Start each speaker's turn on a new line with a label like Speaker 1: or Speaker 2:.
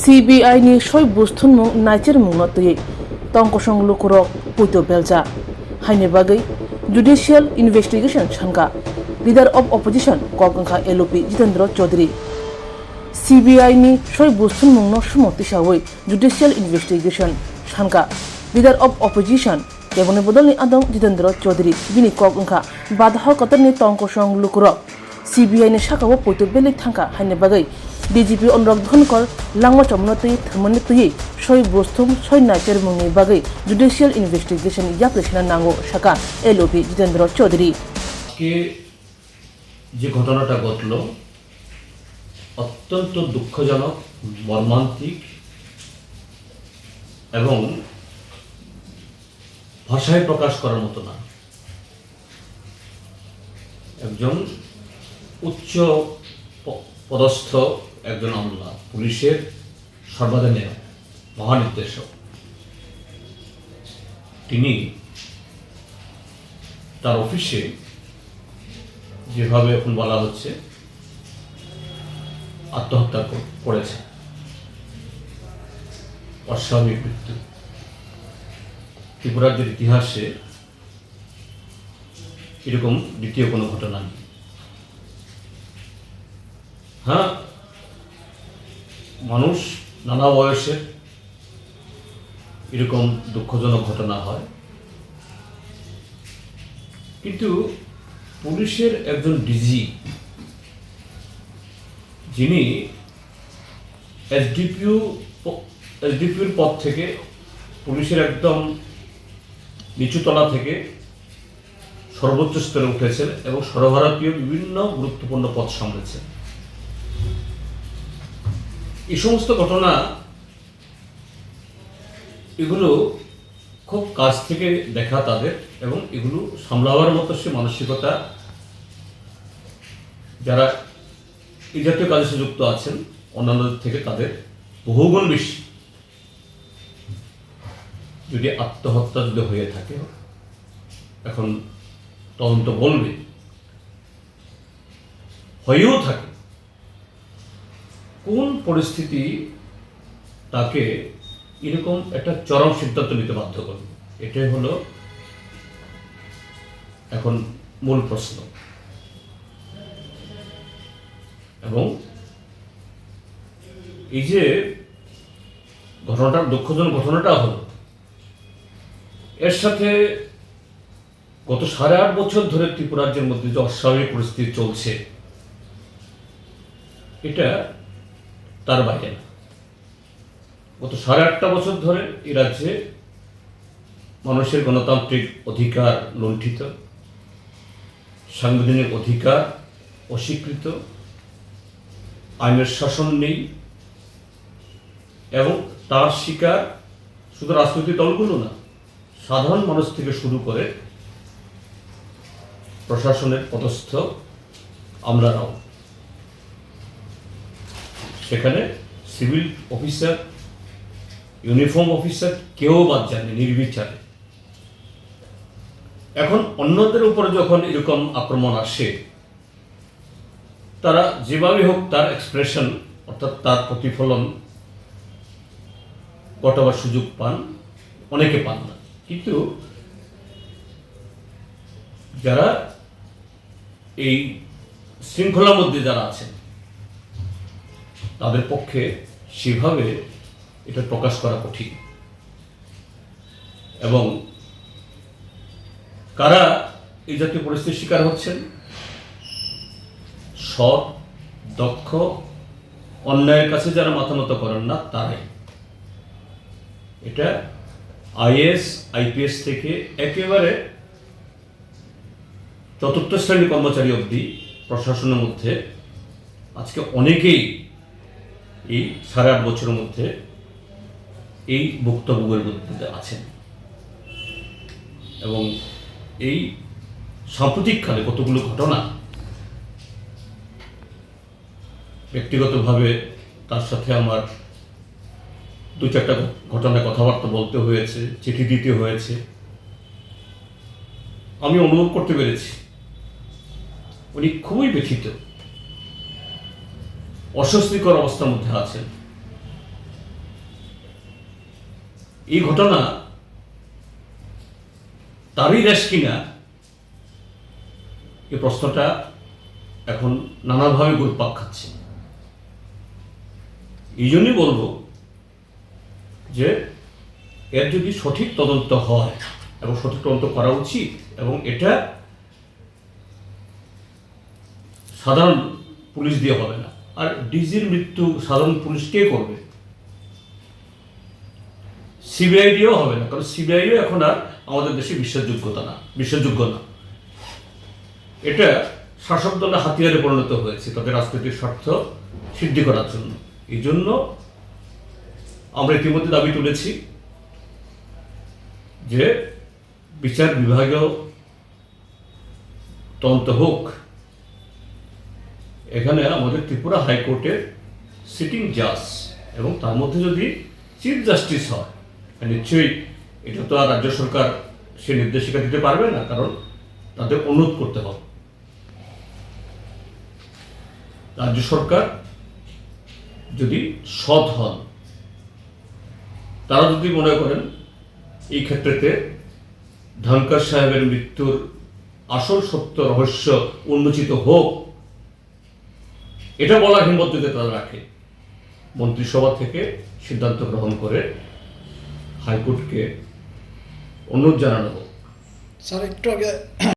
Speaker 1: CBI ni soi bustun mung naicir mung notui tongkosong lukurok puito belja haine bagai judicial investigation changa leader of opposition kokangkha LOP Jitendra Chaudhary CBI ni soi bustun mung no sumoti sawai judicial investigation changa leader of opposition kebone bodolni adong Jitendra Chaudhary bini kokangkha badha kotorni tongkosong lukurok CBI ni sakao puito belik thangka haine bagai DGP Onrok Dhonkor langma chomnotui thmani tui soi bostum soi nacher mungni bagai judicial investigation yapleschna nango shaka LOP Jitendra Chaudhary
Speaker 2: কে যে ঘটনাটা ঘটল অত্যন্ত দুঃখজনক মর্মান্তিক এবং ভাষায় প্রকাশ করার মতো না। একজন উচ্চ পদস্থ একজন আমলা, পুলিশের সর্বাধিনায়ক মহানির্দেশক, তিনি তার অফিসে যেভাবে এখন বলা হচ্ছে আত্মহত্যা করেছে, অস্বাভাবিক মৃত্যু। ত্রিপুরা রাজ্যের ইতিহাসে এরকম দ্বিতীয় কোনো ঘটনা নেই। হ্যাঁ, মানুষ নানা বয়সে এরকম দুঃখজনক ঘটনা হয়, কিন্তু পুলিশের একজন ডিজি যিনি এসডিপিওর পদ থেকে পুলিশের একদম নিচুতলা থেকে সর্বোচ্চ স্তরে উঠেছেন এবং সর্বভারতীয় বিভিন্ন গুরুত্বপূর্ণ পদ সামলেছেন। এই সমস্ত ঘটনা এগুলো খুব কাছ থেকে দেখা তাদের, এবং এগুলো সামলাবার মতো সে মানসিকতা যারা এই জাতীয় কাজে যুক্ত আছেন অন্যান্যদের থেকে তাদের বহুগুণ বেশি। যদি আত্মহত্যা যদি হয়ে থাকে, এখন তদন্ত বলবে, হয়েও থাকে, কোন পরিস্থিতি তাকে এরকম একটা চরম সিদ্ধান্ত নিতে বাধ্য করবে, এটাই হলো এখন মূল প্রশ্ন। এবং এই যে ঘটনাটা, দুঃখজনক ঘটনাটা হলো, এর সাথে গত 8.5 বছর ধরে ত্রিপুরা রাজ্যের মধ্যে যে অস্বাভাবিক পরিস্থিতি চলছে, এটা তার বাইরে না। গত 8.5 বছর ধরে এই রাজ্যে মানুষের গণতান্ত্রিক অধিকার লুণ্ঠিত, সাংবিধানিক অধিকার অস্বীকৃত, আইনের শাসন নেই, এবং তার শিকার শুধু রাজনৈতিক দলগুলো না, সাধারণ মানুষ থেকে শুরু করে প্রশাসনের পদস্থ আমরাও। সেখানে সিভিল অফিসার, ইউনিফর্ম অফিসার কেউ বাদ যায়নি নির্বিচারে। এখন অন্যদের উপরে যখন এরকম আক্রমণ আসে, তারা যেভাবে হোক তার এক্সপ্রেশন অর্থাৎ তার প্রতিফলন ঘটাবার সুযোগ পান, অনেকে পান না। কিন্তু যারা এই শৃঙ্খলার মধ্যে যারা আছেন, তাদের পক্ষে সেভাবে এটা প্রকাশ করা কঠিন। এবং কারা এই জাতীয় পরিস্থিতির শিকার হচ্ছেন? সৎ, দক্ষ, অন্যায়ের কাছে যারা মাথা নত করেন না, তারাই। এটা IAS IPS থেকে একেবারে চতুর্থ শ্রেণীর কর্মচারী অবধি প্রশাসনের মধ্যে আজকে অনেকেই এই 8.5 বছরের মধ্যে এই ভুক্তভোগের মধ্যে আছেন। এবং এই সাম্প্রতিককালে কতগুলো ঘটনা, ব্যক্তিগতভাবে তার সাথে আমার 2-4টা ঘটনায় কথাবার্তা বলতে হয়েছে, চিঠি দিতে হয়েছে। আমি অনুভব করতে পেরেছি উনি খুবই ব্যথিত, অস্বস্তিকর অবস্থার মধ্যে আছেন। এই ঘটনা তারই রেশ কিনা এই প্রশ্নটা এখন নানাভাবে ঘুরপাক খাচ্ছে। এই জন্যই বলবো যে এর যদি সঠিক তদন্ত হয় এবং সঠিক তদন্ত করা উচিত, এবং এটা সাধারণ পুলিশ দিয়ে হবে না। আর ডিজির মৃত্যু সাধারণ পুলিশ কে করবে? সিবিআই দিয়েও হবে না, কারণ সিবিআইও এখন আর আমাদের দেশে বিশ্বাসযোগ্য না। এটা শাসক দলের হাতিয়ারে পরিণত হয়েছে তাদের রাজনৈতিক স্বার্থ সিদ্ধি করার জন্য। এই জন্য আমরা ইতিমধ্যে দাবি তুলেছি যে বিচার বিভাগীয় তদন্ত হোক। এখানে আমাদের ত্রিপুরা হাইকোর্টের সিটিং জাজ এবং তার মধ্যে যদি চিফ জাস্টিস হয়, নিশ্চয়ই এটা তো আর রাজ্য সরকার সে নির্দেশিকা দিতে পারবে না, কারণ তাদের অনুরোধ করতে হবে। রাজ্য সরকার যদি সৎ হন, তারা যদি মনে করেন এই ক্ষেত্রেতে ধনকর সাহেবের মৃত্যুর আসল সত্য রহস্য উন্মোচিত হোক, এটা বলার হিম্মত যদি তারা রাখে, মন্ত্রিসভা থেকে সিদ্ধান্ত গ্রহণ করে হাইকোর্টকে অনুরোধ জানানো হোক।
Speaker 3: স্যার একটু আগে